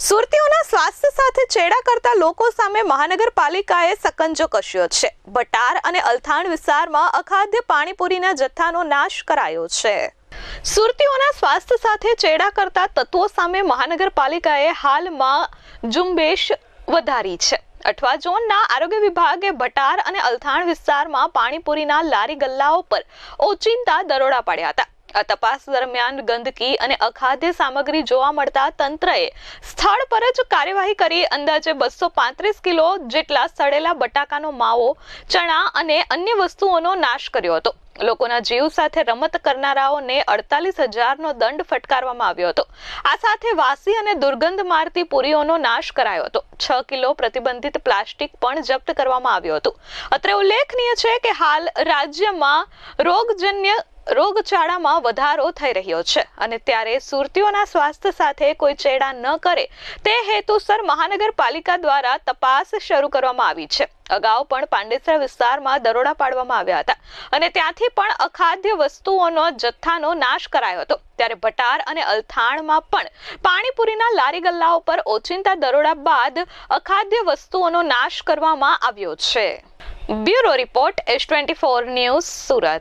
સુરતીઓના સ્વાસ્થ્ય સાથે ચેડા કરતા લોકો સામે મહાનગરપાલિકાએ સકંજો કસ્યો છે। બટાર અને અલથાણ વિસ્તારમાં અખાદ્ય પાણીપુરીના જથ્થાનો નાશ કરાયો છે। સુરતીઓના સ્વાસ્થ્ય સાથે ચેડા કરતા તત્વો સામે મહાનગરપાલિકાએ હાલમાં ઝુંબેશ વધારી છે। અઠવા ઝોનના આરોગ્ય વિભાગે બટાર અને અલથાણ વિસ્તારમાં પાણીપુરીના લારી ગલ્લાઓ પર ઓચિંતા દરોડા પાડ્યા હતા। આ તપાસ દરમિયાન ગંદકી અને અખાદ્ય સામગ્રી જોવા મળતા તંત્રએ સ્થળ પર જ કાર્યવાહી કરી અંદાજે 235 કિલો જેટલા સડેલા બટાકાનો માવો, ચણા અને અન્ય વસ્તુઓનો નાશ કર્યો હતો। લોકોના જીવ સાથે રમત કરનારાઓને 48,000નો દંડ ફટકારવામાં આવ્યો હતો। આ સાથે વાસી અને દુર્ગંધ મારતી પુરીઓનો નાશ કરાયો હતો। 6 કિલો પ્રતિબંધિત પ્લાસ્ટિક પણ જપ્ત કરવામાં આવ્યું હતું। અત્રે ઉલ્લેખનીય છે કે હાલ રાજ્યમાં રોગચાળામાં વધારો થઈ રહ્યો છે અને ત્યારે સુરતીઓના સ્વાસ્થ્ય સાથે કોઈ ચેડા ન કરે તે હેતુસર મહાનગરપાલિકા દ્વારા તપાસ શરૂ કરવામાં આવી છે। અગાઉ પણ પાંડેસરા વિસ્તારમાં દરોડા પાડવામાં આવ્યા હતા અને ત્યાંથી પણ અખાદ્ય વસ્તુઓનો જથ્થાનો નાશ કરાયો હતો। ત્યારે બટાર અને અલથાણમાં પણ પાણીપુરીના લારી ગલ્લાઓ પર ઓચિંતા દરોડા બાદ અખાદ્ય વસ્તુઓનો નાશ કરવામાં આવ્યો છે। Bureau report S24 news Surat.